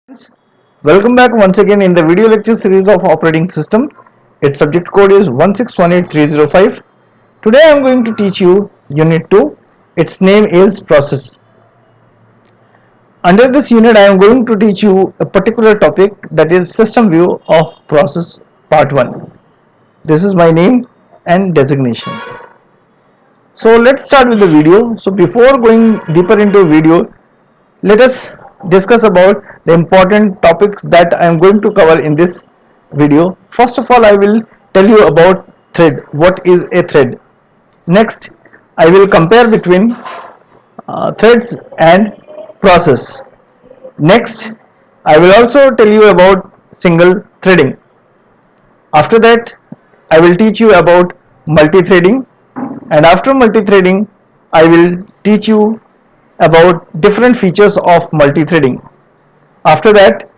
Friends, welcome back once again in the video lecture series of operating system. Its subject code is 1618305. Today I am going to teach you unit 2. Its name is process. Under this unit I am going to teach you a particular topic, that is system view of process part 1. This is my name and designation. So let's start with the video. So before going deeper into video, let us discuss about the important topics that I am going to cover in this video. First of all, I will tell you about thread. What is a thread? Next, I will compare between threads and process. Next, I will also tell you about single threading. After that, I will teach you about multi-threading, and after multi-threading I will teach you about different features of multi-threading. After that,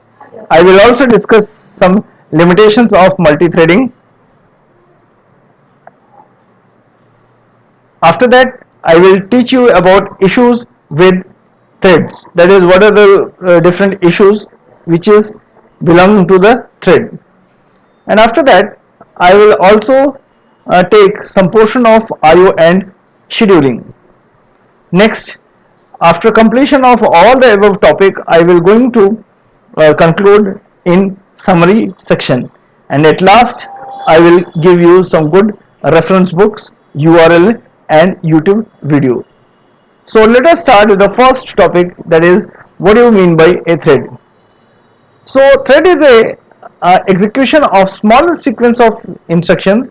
I will also discuss some limitations of multi-threading. After that, I will teach you about issues with threads, that is, what are the different issues which is belonging to the thread. And after that, I will also take some portion of IO and scheduling. Next, after completion of all the above topic, I will going to conclude in summary section, and at last I will give you some good reference books, URL and YouTube video. So let us start with the first topic, that is, what do you mean by a thread? So thread is a execution of small sequence of instructions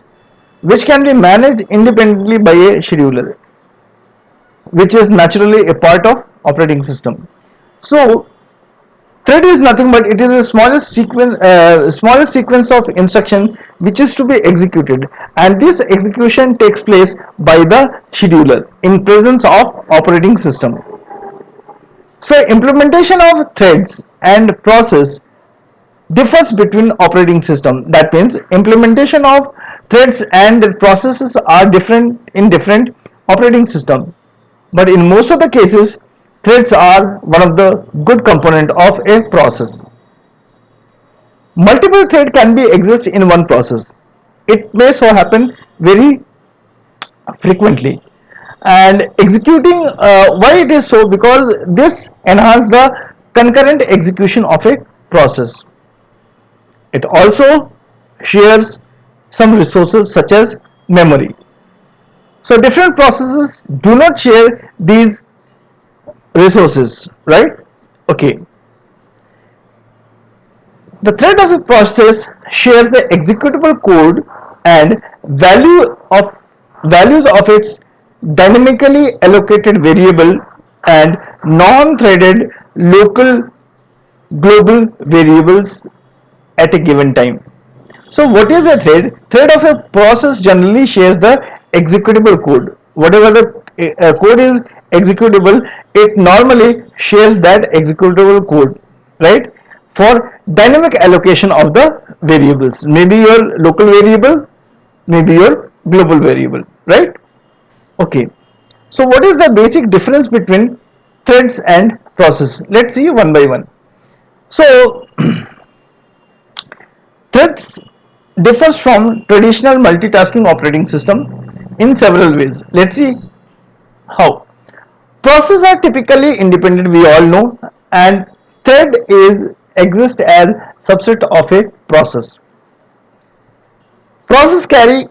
which can be managed independently by a scheduler, which is naturally a part of operating system. So thread is nothing but it is the smallest sequence of instruction which is to be executed, and this execution takes place by the scheduler in presence of operating system. So implementation of threads and process differs between operating system. That means implementation of threads and processes are different in different operating system, but in most of the cases threads are one of the good component of a process. Multiple thread can be exist in one process. It may so happen very frequently, and executing why it is so, because this enhance the concurrent execution of a process. It also shares some resources such as memory. So different processes do not share these resources, right? Okay. The thread of a process shares the executable code and values of its dynamically allocated variable and non-threaded local global variables at a given time. So what is a thread? Thread of a process generally shares the executable code. Whatever the code is executable, it normally shares that executable code, right? For dynamic allocation of the variables, maybe your local variable, maybe your global variable, right? Okay. So what is the basic difference between threads and process? Let's see one by one. So threads differs from traditional multitasking operating system in several ways. Let's see how. Processes are typically independent, we all know, and thread is exist as subset of a process. Process carry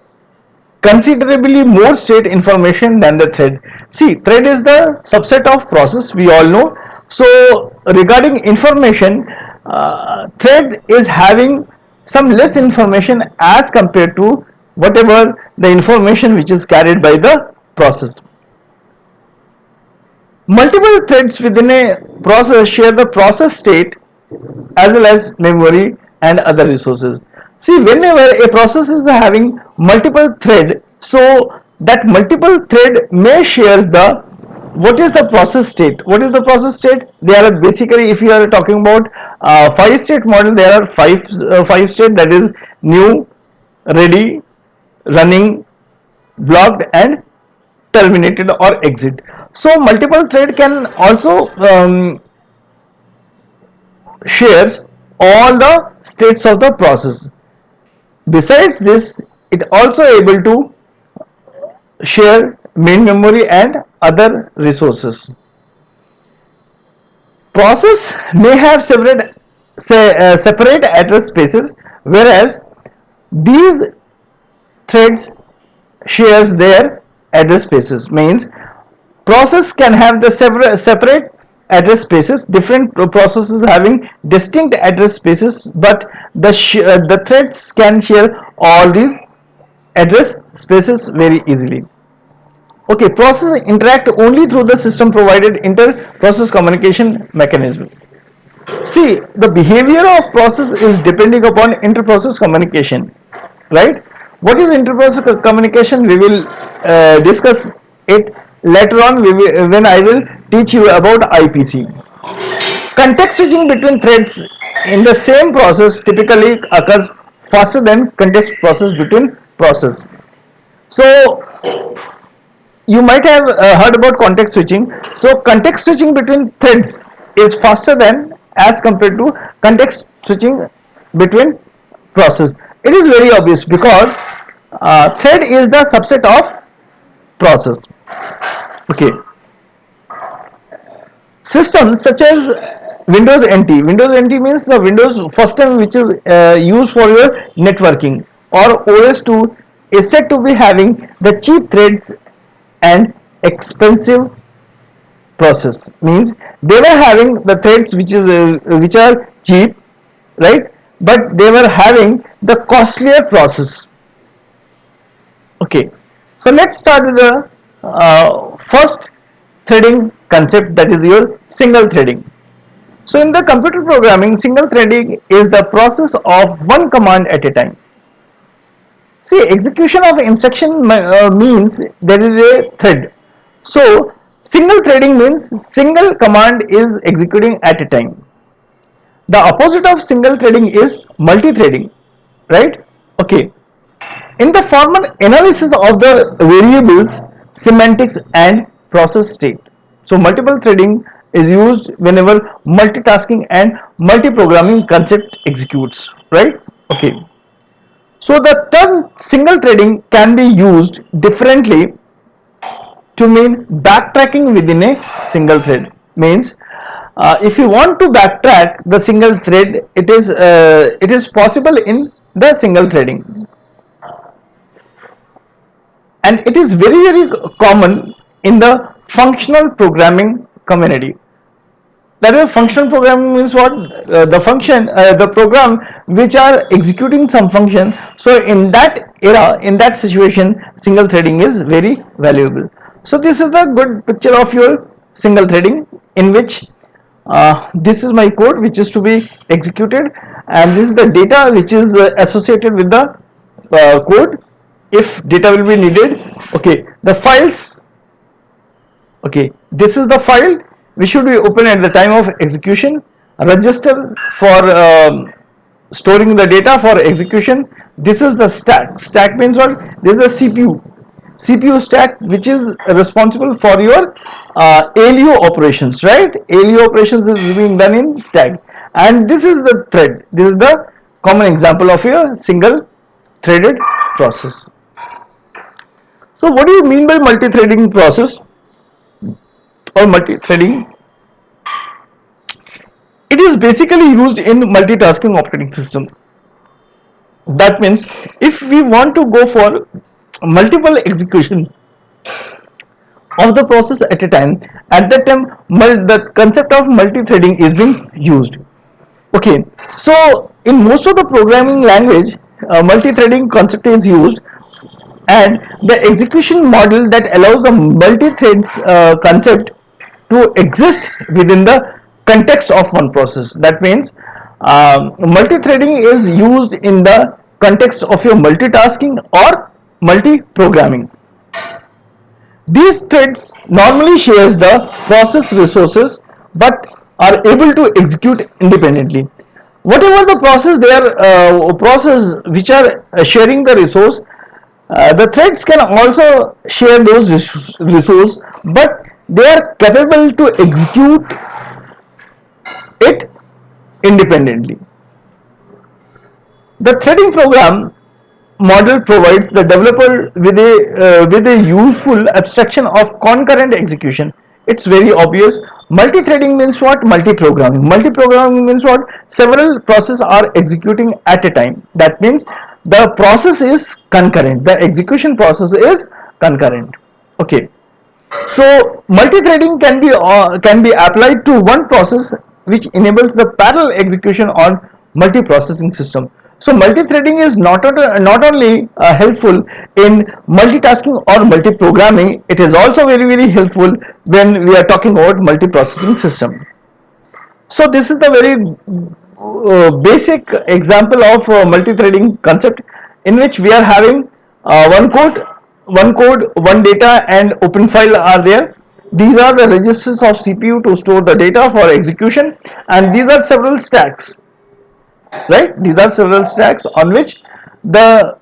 considerably more state information than the thread. See, thread is the subset of process, we all know. So regarding information, thread is having some less information as compared to whatever the information which is carried by the process. Multiple threads within a process share the process state as well as memory and other resources. See, whenever a process is having multiple thread, so that multiple thread may shares the, what is the process state? What is the process state? There are basically, if you are talking about 5-state model, there are five state, that is new, ready, running, blocked and terminated or exit. So multiple thread can also shares all the states of the process. Besides this, it also able to share main memory and other resources. Process may have separate address spaces, whereas these threads shares their address spaces. Means process can have the separate address spaces, different processes having distinct address spaces, but the threads can share all these address spaces very easily. Okay, processes interact only through the system provided inter-process communication mechanism. See, the behavior of process is depending upon inter-process communication, right? What is inter-process communication? We will discuss it later on when I will teach you about IPC. Context switching between threads in the same process typically occurs faster than context process between process. So you might have heard about context switching. So context switching between threads is faster than as compared to context switching between process. It is very obvious because thread is the subset of process. Okay. Systems such as Windows NT. Windows NT means the Windows first time which is used for your networking, or OS2 is said to be having the cheap threads and expensive process. Means they were having the threads which are cheap, right? But they were having the costlier process. Okay, so let's start with the first threading concept, that is your single threading. So in the computer programming, single threading is the process of one command at a time. See, execution of instruction means there is a thread. So single threading means single command is executing at a time. The opposite of single threading is multi-threading, right? Okay. In the formal analysis of the variables, semantics and process state. So multiple threading is used whenever multitasking and multi-programming concept executes, right? Okay. So the term single threading can be used differently to mean backtracking within a single thread. Means if you want to backtrack the single thread, it is possible in the single threading, and it is very common in the functional programming community. That is, functional programming means what? The program which are executing some function. So in that era, in that situation, single threading is very valuable. So this is the good picture of your single threading, in which this is my code which is to be executed, and this is the data which is associated with the code if data will be needed. Okay, the files. Okay, this is the file which should be open at the time of execution. Register for storing the data for execution. This is the stack. Stack means what? This is the CPU stack, which is responsible for your ALU operations, right? ALU operations is being done in stack, and this is the thread. This is the common example of a single threaded process. So what do you mean by multi-threading process or multi-threading? It is basically used in multitasking operating system. That means if we want to go for multiple execution of the process at a time, at that time the concept of multi-threading is being used. Okay, so in most of the programming language, multi-threading concept is used, and the execution model that allows the multi-threads concept to exist within the context of one process. That means multi-threading is used in the context of your multitasking or multi-programming. These threads normally shares the process resources but are able to execute independently. Whatever the process they are process which are sharing the resource, the threads can also share those resources, but they are capable to execute it independently. The threading program model provides the developer with a useful abstraction of concurrent execution. It's very obvious. Multi-threading means what? Multi-programming. Multi-programming means what? Several processes are executing at a time. That means the process is concurrent. The execution process is concurrent. Okay. So multi-threading can be applied to one process, which enables the parallel execution on multi-processing system. So multi-threading is not only helpful in multitasking or multi-programming, it is also very helpful when we are talking about multi-processing system. So this is the very basic example of multi-threading concept, in which we are having one code, one data, and open file are there. These are the registers of CPU to store the data for execution, and these are several stacks, right? These are several stacks on which the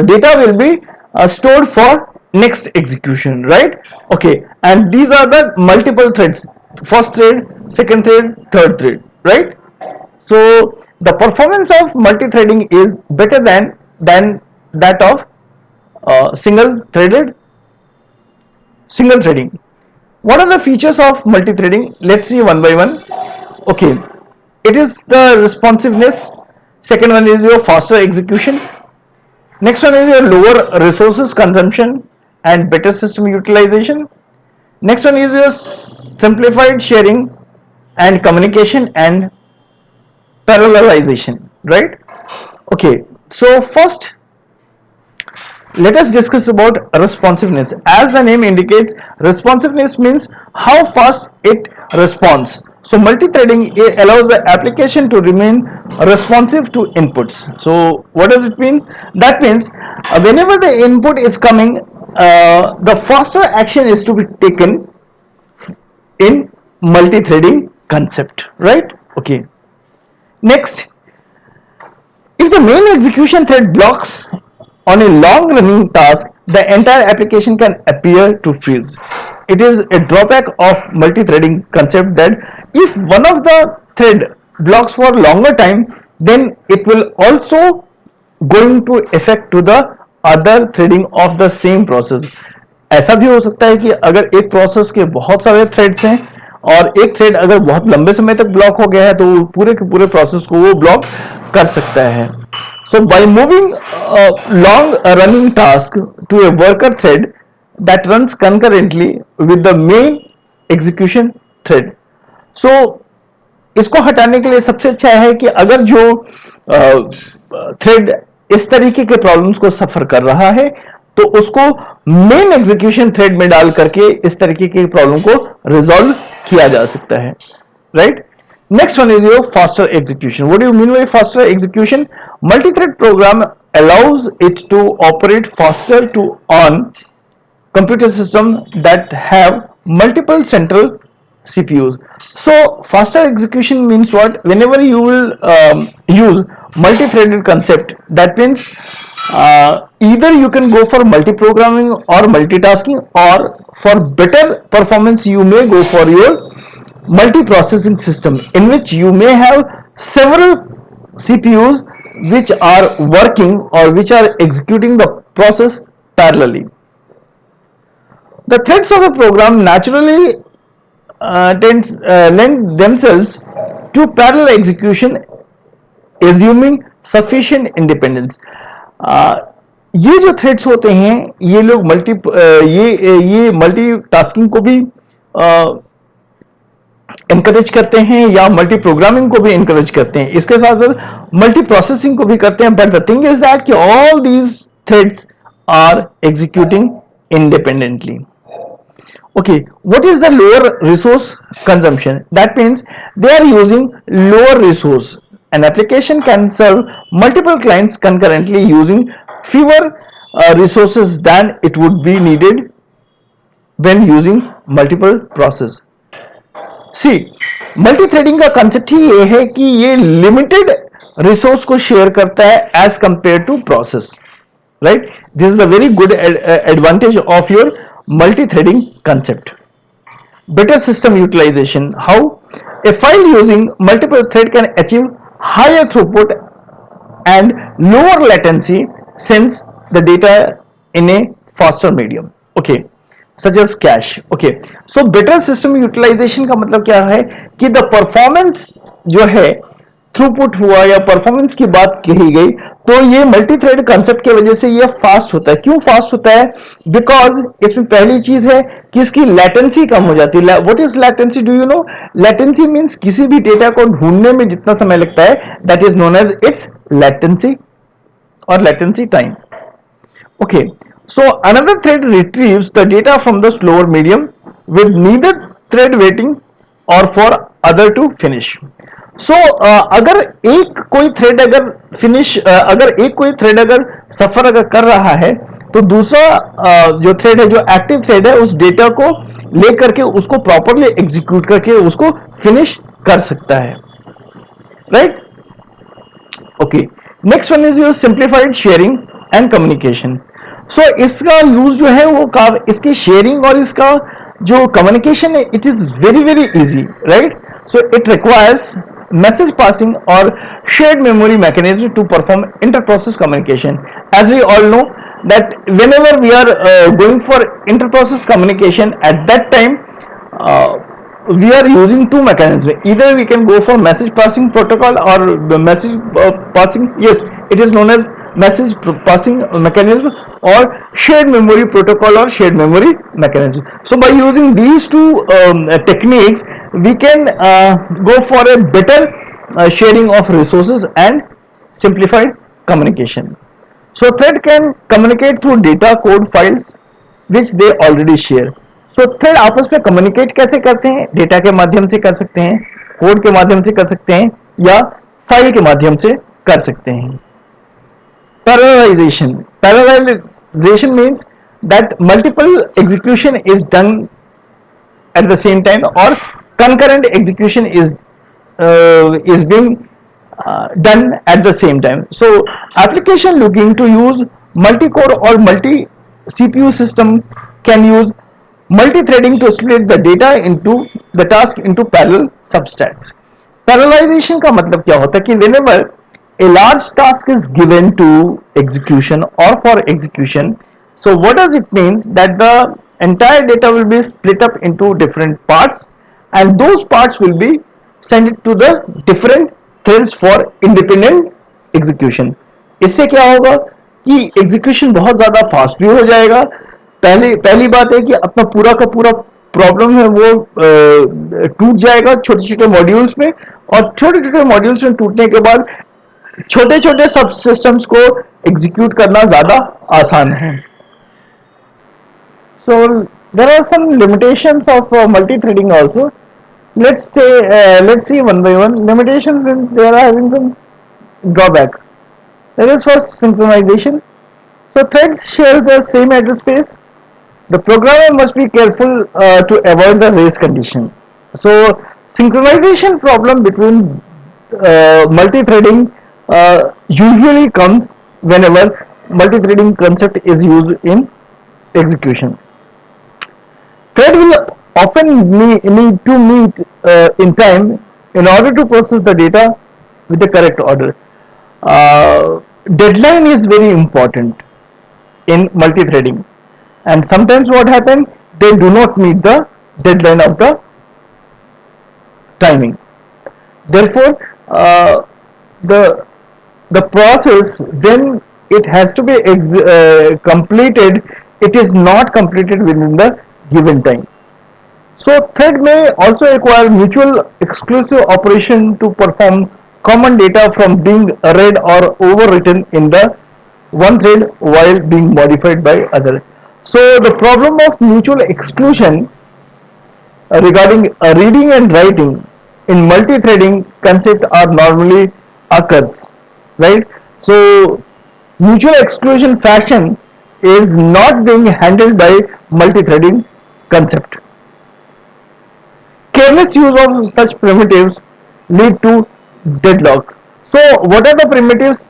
data will be stored for next execution, right? Okay, and these are the multiple threads: first thread, second thread, third thread, right? So the performance of multi-threading is better than that of single threading. What are the features of multi-threading? Let's see one by one. Okay, it is the responsiveness. Second one is your faster execution. Next one is your lower resources consumption and better system utilization. Next one is your simplified sharing and communication and parallelization, right? Okay, so first let us discuss about responsiveness. As the name indicates, responsiveness means how fast it responds. So multi-threading allows the application to remain responsive to inputs. So what does it mean? That means whenever the input is coming, the faster action is to be taken in multi-threading concept, right? Okay. Next, if the main execution thread blocks on a long running task, the entire application can appear to freeze. It is a drawback of multi-threading concept that if one of the thread blocks for longer time, then it will also going to affect to the other threading of the same process. ऐसा भी हो सकता है कि अगर एक process के बहुत सारे थ्रेड्स हैं और एक थ्रेड अगर बहुत लंबे समय तक ब्लॉक हो गया है तो पूरे के पूरे प्रोसेस को वो ब्लॉक कर सकता है. So by moving a long running task to a worker thread that runs concurrently with the main execution thread. So इसको हटाने के लिए सबसे अच्छा है कि अगर जो थ्रेड इस तरीके के प्रॉब्लम्स को सफर कर रहा है तो उसको मेन एग्जीक्यूशन थ्रेड में डाल करके इस तरीके के प्रॉब्लम को रिजॉल्व किया जा सकता है, right? Next one is your faster execution. What do you mean by faster execution? Multi-thread program allows it to operate faster to on computer system that have multiple central CPUs. So faster execution means what? Whenever you will use multi-threaded concept, that means either you can go for multi-programming or multitasking, or for better performance you may go for your multi-processing system, in which you may have several CPUs which are working or which are executing the process parallelly. The threads of a program naturally lend themselves to parallel execution, assuming sufficient independence. ये जो threads होते हैं ये लोग ये multitasking को भी encourage करते हैं या मल्टी प्रोग्रामिंग को भी एनकरेज करते हैं, इसके साथ साथ मल्टी प्रोसेसिंग को भी करते हैं. But the thing is that कि all these threads are executing independently. Okay, what is the lower resource consumption? That means they are using lower resource. An application can serve multiple clients concurrently using fewer resources than it would be needed when using multiple process. See, multi-threading का concept ही ये है कि ये limited resource को share करता है as compared to process, right? This is the very good advantage of your multi-threading concept. better system utilization. How? A file using multiple thread can achieve higher throughput and lower latency sends the data in a faster medium. Okay, such as cache. Okay, so better system utilization का मतलब क्या है कि the performance जो है throughput हुआ या performance की बात कही गई, तो ये मल्टी थ्रेड कंसेप्ट की वजह से ये फास्ट होता है. क्यों फास्ट होता है? बिकॉज इसमें पहली चीज है कि इसकी लेटेंसी कम हो जाती है. What is latency? Do you know? Latency means किसी भी डेटा को ढूंढने में जितना समय लगता है, that is known as its latency or latency time. Okay, so another thread retrieves the data from the slower medium with neither thread waiting or for other to finish. So अगर एक कोई थ्रेड अगर finish अगर एक कोई thread अगर सफर अगर कर रहा है, तो दूसरा जो थ्रेड है, जो एक्टिव थ्रेड है, उस डेटा को लेकर के उसको प्रॉपरली एग्जीक्यूट करके उसको फिनिश कर सकता है. Right? Okay, next one is your simplified sharing and communication. So इसका यूज जो है वो इसकी शेयरिंग और इसका जो कम्युनिकेशन है, it is very very easy. Right? So it requires message passing or shared memory mechanism to perform inter-process communication. As we all know that whenever we are going for inter-process communication, at that time we are using two mechanisms. Either we can go for message passing protocol or the message passing, yes, it is known as message passing mechanism, or shared memory protocol or shared memory mechanism. So by using these two techniques, we can go for a better sharing of resources and simplified communication. So thread can communicate through data code files which they already share. So thread आपस में communicate कैसे करते हैं? Data के माध्यम से कर सकते हैं, कोड के माध्यम से कर सकते हैं, या फाइल के माध्यम से कर सकते हैं. Parallelization. Parallelization means that multiple execution is done at the same time, or concurrent execution is being done at the same time. So application looking to use multi-core or multi-CPU system can use multi-threading to split the data into the task into parallel substacks. Parallelization का मतलब क्या होता है कि whenever a large task is given to execution or for execution, so what does it means? That the entire data will be split up into different parts, and those parts will be sent to the different threads for independent execution. इससे क्या होगा कि execution बहुत ज्यादा fast भी हो जाएगा. पहली बात है कि अपना पूरा का पूरा प्रॉब्लम है वो टूट जाएगा छोटे छोटे मॉड्यूल्स में, और छोटे छोटे मॉड्यूल्स में टूटने के बाद छोटे छोटे सब सिस्टम्स को एग्जीक्यूट करना ज्यादा आसान है. So there are some limitations of multi threading also. let's see one by one. Limitations, they are having some drawbacks. That is first, synchronization. So threads share the same address space. The programmer must be careful to avoid the race condition. So synchronization problem between multi-threading usually comes whenever multi-threading concept is used in execution. Thread will often need to meet in time in order to process the data with the correct order. Deadline is very important in multi-threading, and sometimes what happens, they do not meet the deadline of the timing. Therefore the process, when it has to be completed, it is not completed within the given time. So thread may also require mutual exclusive operation to perform common data from being read or overwritten in the one thread while being modified by other. So the problem of mutual exclusion regarding reading and writing in multi-threading concept are normally occurs, right? So mutual exclusion fashion is not being handled by multi-threading concept. Careless use of such primitives lead to deadlocks. So what are the primitives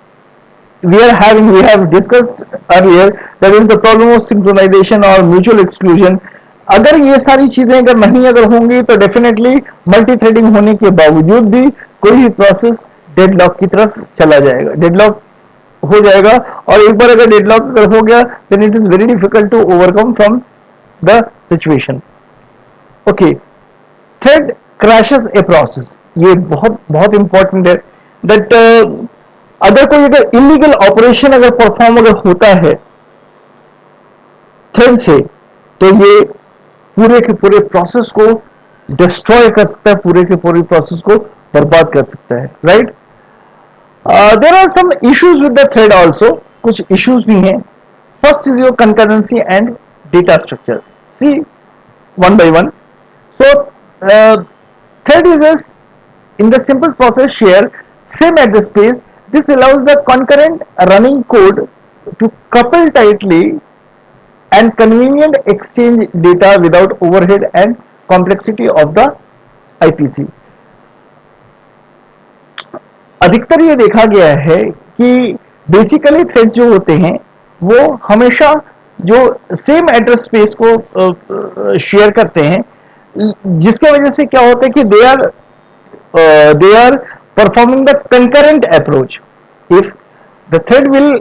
we are having? We have discussed earlier, that is the problem of synchronization or mutual exclusion. अगर ये सारी चीजें अगर नहीं अगर होंगी तो definitely multi threading होने के बावजूद भी कोई भी प्रोसेस डेडलॉक की तरफ चला जाएगा, डेडलॉक हो जाएगा। और एक बार अगर डेडलॉक अगर हो गया then it is very difficult to overcome from the situation. Okay, thread crashes a process, ये बहुत बहुत इंपॉर्टेंट है दैट अगर कोई अगर इलीगल ऑपरेशन अगर परफॉर्म अगर होता है थ्रेड से तो ये पूरे के पूरे प्रोसेस को डिस्ट्रॉय कर सकता है, पूरे के पूरे प्रोसेस को बर्बाद कर सकता है, right. There are some issues with the thread also, कुछ इश्यूज भी हैं। First is your concurrency and data structure, see one by one. So thread is in the simple process share same address space. This allows the concurrent running code to couple tightly and convenient exchange data without overhead and complexity of the IPC. अधिकतर ये देखा गया है कि basically threads जो होते हैं वो हमेशा जो सेम एड्रेस स्पेस को शेयर करते हैं, जिसके वजह से क्या होता है कि they are performing the concurrent approach. If the thread will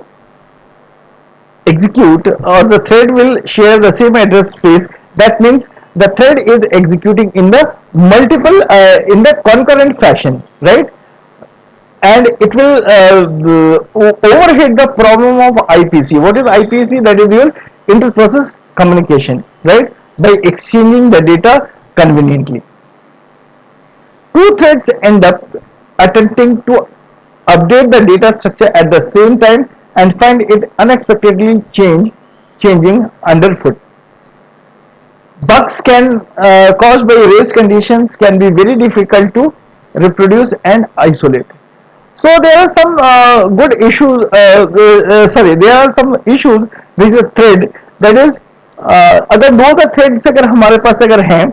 execute or the thread will share the same address space, that means the thread is executing in the multiple in the concurrent fashion, right, and it will overhead the problem of IPC. What is IPC? That is your inter-process communication, right, by exchanging the data conveniently. Two threads end up attempting to update the data structure at the same time and find it unexpectedly changing underfoot. Bugs can caused by race conditions can be very difficult to reproduce and isolate. So there are some good issues. There are some issues with the thread. That is, अगर दो का threads अगर हमारे पास अगर हैं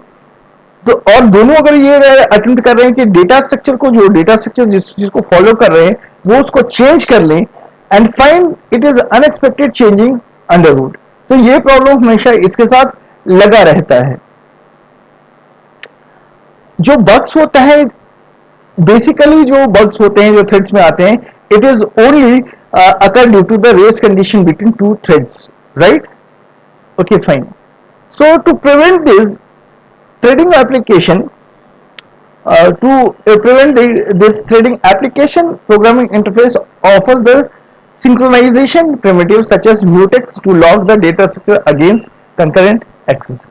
तो और दोनों अगर ये अटेम्प्ट कर रहे हैं कि डेटा स्ट्रक्चर को, जो डेटा स्ट्रक्चर जिस चीज को फॉलो कर रहे हैं वो उसको चेंज कर लें and find it is unexpected changing underwood, तो ये प्रॉब्लम हमेशा इसके साथ लगा रहता है। जो बग्स होता है, बेसिकली जो बग्स होते हैं जो थ्रेड्स में आते हैं, it is only occur due to the race condition between two threads, right. Okay, fine. So to prevent this threading application, this threading application programming interface offers the synchronization primitives such as mutex to lock the data structure against concurrent access.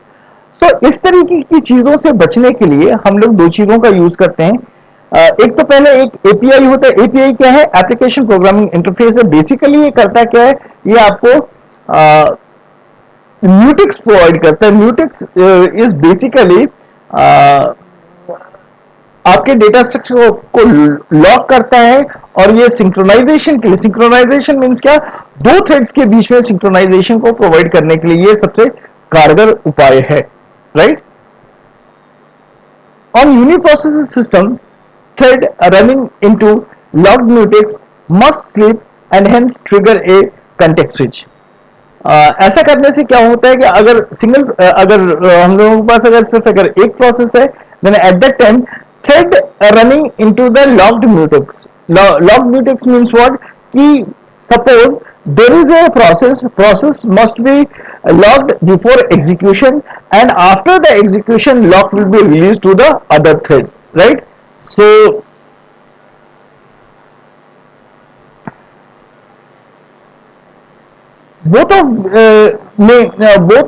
So इस तरीके की चीजों से बचने के लिए हम लोग दो चीजों का यूज करते हैं। एक तो पहले एक एपीआई होता है। एपीआई क्या है? एप्लीकेशन प्रोग्रामिंग इंटरफेस है। बेसिकली ये करता क्या है, ये आपको म्यूटेक्स प्रोवाइड करता है। म्यूटेक्स इज बेसिकली आपके डेटा स्ट्रक्चर को लॉक करता है और ये सिंक्रोनाइजेशन के लिए, सिंक्रोनाइजेशन मींस क्या, दो थ्रेड्स के बीच में सिंक्रोनाइजेशन को प्रोवाइड करने के लिए ये सबसे कारगर उपाय है, right. On uniprocessor system, thread running into locked mutex must sleep and hence trigger A context switch. ऐसा करने से क्या होता है कि अगर अगर हम लोगों के पास अगर सिर्फ अगर एक प्रोसेस है, then at that time thread running into the locked mutex. Locked mutex means what, कि suppose there is a process must be locked before execution and after the execution lock will be release to the other thread, right. So both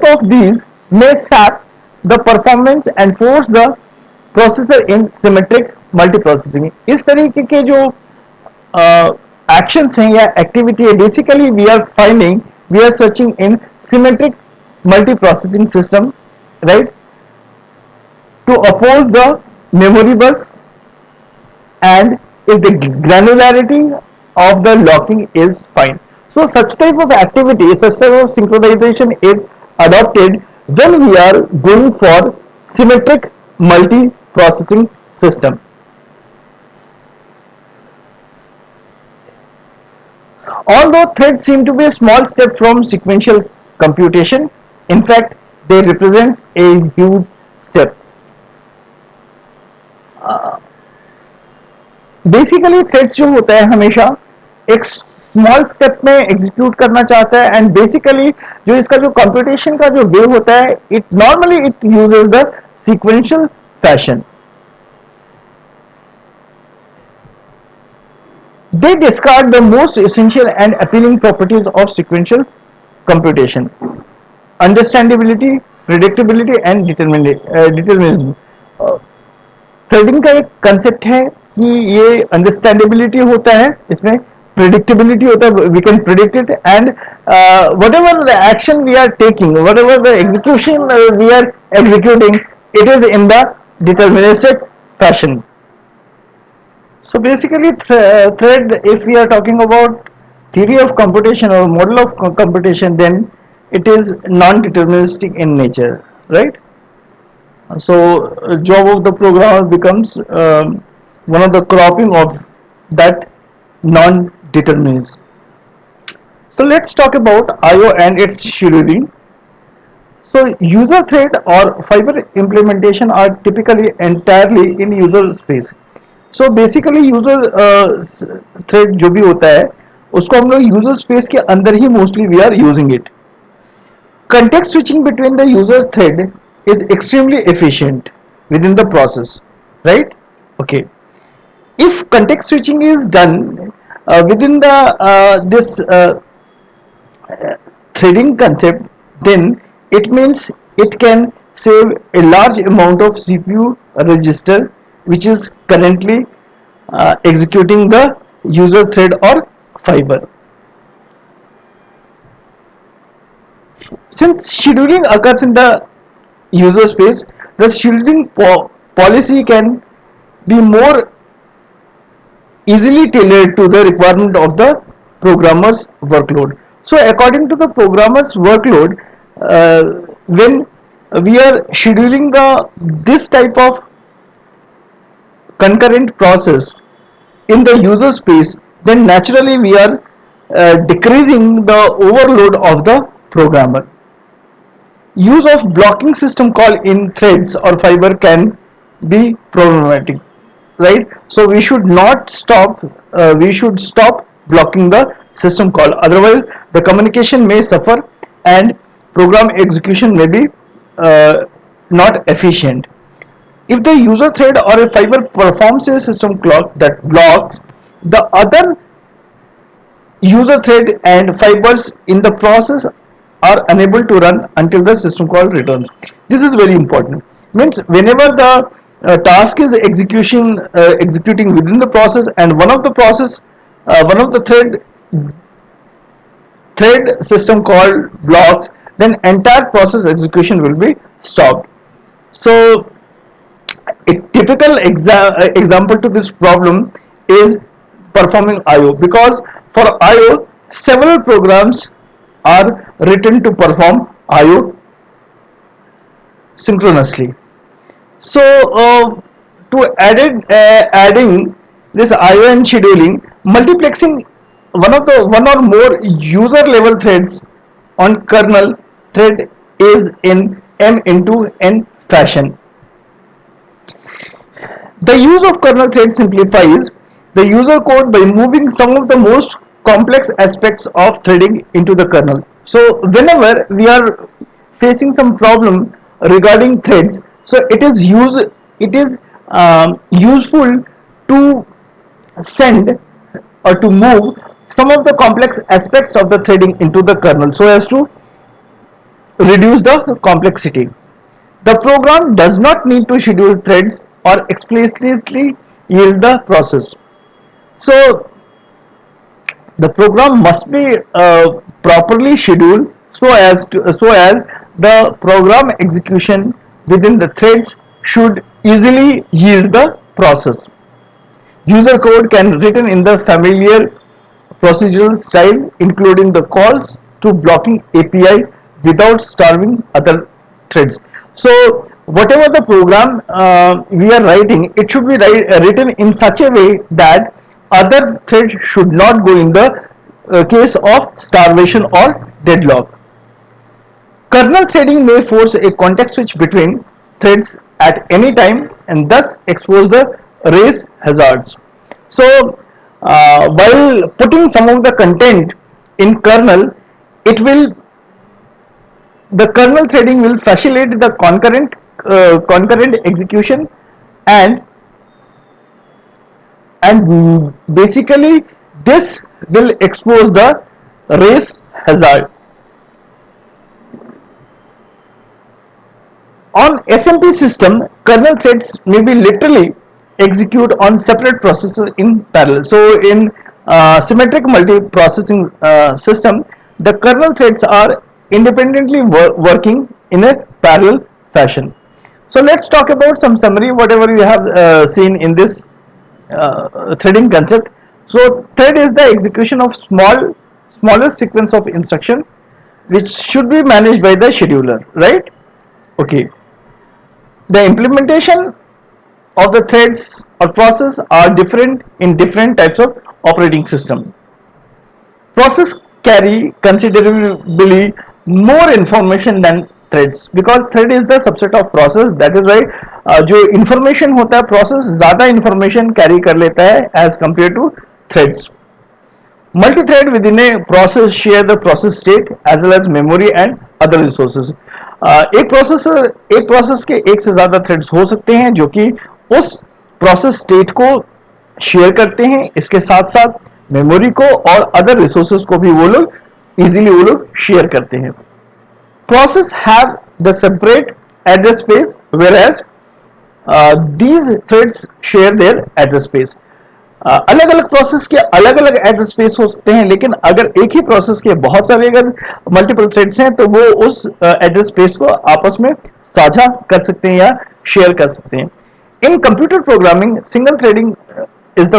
of these may sap the performance and force the processor in symmetric multiprocessing. इस तरीके के जो actions हैं या activity है, basically we are searching in symmetric multiprocessing system, right, to oppose the memory bus and if the granularity of the locking is fine. So such type of activity, such type of synchronization is adopted when we are going for symmetric multi-processing system. Although threads seem to be a small step from sequential computation, in fact they represents a huge step. Basically threads जो होता है हमेशा एक small step में execute करना चाहता है, and basically जो इसका जो कंप्यूटेशन का जो वे होता है, it normally it uses the sequential fashion. They describe the most essential and appealing properties of sequential computation: understandability, predictability and determinism. Threading का एक कंसेप्ट है कि ये अंडरस्टैंडेबिलिटी होता है, इसमें प्रिडिक्टेबिलिटी होता है, we can predict it, and whatever the action we are taking, whatever the execution we are executing, it is in the deterministic fashion. So basically, thread, if we are talking about theory of computation or model of computation, then it is non-deterministic in nature, right? So job of the programmer becomes one of the cropping of that non-determinism. So let's talk about I/O and its scheduling. So user thread or fiber implementation are typically entirely in user space. So basically user thread जो भी होता है उसको हम लोग user space के अंदर ही mostly we are using it. Context switching between the user thread is extremely efficient within the process, right? Okay, if context switching is done within the this threading concept, then it means it can save a large amount of CPU register which is currently executing the user thread or fiber. Since scheduling occurs in the user space, the scheduling policy can be more easily tailored to the requirement of the programmer's workload. So according to the programmer's workload, when we are scheduling this type of concurrent process in the user space, then naturally we are decreasing the overload of the programmer. Use of blocking system call in threads or fiber can be problematic, right? So we should not stop, we should stop blocking the system call, otherwise the communication may suffer and program execution may be not efficient. If the user thread or a fiber performs a system call that blocks the other user thread and fibers in the process are unable to run until the system call returns. This is very important. Means whenever the task is executing within the process and one of the thread system call blocks, then entire process execution will be stopped. So a typical example to this problem is performing I/O, because for I/O several programs are written to perform I/O synchronously. So to adding this I/O and scheduling, multiplexing one or more user level threads on kernel thread is in M into N fashion. The use of kernel thread simplifies the user code by moving some of the most complex aspects of threading into the kernel. So whenever we are facing some problem regarding threads, so it is useful to send or to move some of the complex aspects of the threading into the kernel so as to reduce the complexity. The program does not need to schedule threads or explicitly yield the process. So the program must be properly scheduled so as the program execution within the threads should easily yield the process. User code can written in the familiar procedural style, including the calls to blocking API without starving other threads. So whatever the program we are writing, it should be written in such a way that other threads should not go in the case of starvation or deadlock. Kernel threading may force a context switch between threads at any time and thus expose the race hazards. So, while putting some of the content in kernel, it will the kernel threading will facilitate the concurrent execution, and basically this will expose the race hazard. On SMP system, kernel threads may be literally execute on separate processes in parallel. So in symmetric multiprocessing system, the kernel threads are independently working in a parallel fashion. So let's talk about some summary whatever you have seen in this threading concept. So thread is the execution of smaller sequence of instruction which should be managed by the scheduler, right? Okay. The implementation of the threads or process are different in different types of operating system. Process carry considerably more information than threads because thread is the subset of process. That is why जो information होता है process ज़्यादा information carry कर लेता है as compared to threads. Multi-thread within a process share the process state as well as memory and other resources. एक process के एक से ज़्यादा थ्रेड्स हो सकते हैं जो कि उस प्रोसेस स्टेट को शेयर करते हैं, इसके साथ साथ मेमोरी को और अदर रिसोर्सेज को भी वो लोग शेयर करते हैं. Process have the separate address space whereas these threads share their address space. अलग अलग प्रोसेस के अलग अलग एड्रेस स्पेस हो सकते हैं, लेकिन अगर एक ही प्रोसेस के बहुत सारे अगर मल्टीपल थ्रेड्स हैं तो वो उस एड्रेस स्पेस को आपस में साझा कर सकते हैं या शेयर कर सकते हैं. इन computer programming single threading is the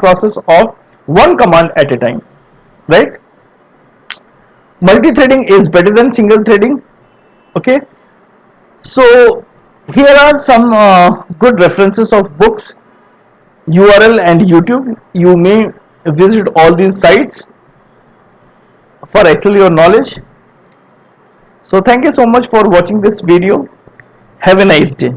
process of one command at a time, right? Multi-threading is better than single threading. Okay, so here are some good references of books, URL and YouTube. You may visit all these sites for actually your knowledge. So thank you so much for watching this video. Have a nice day.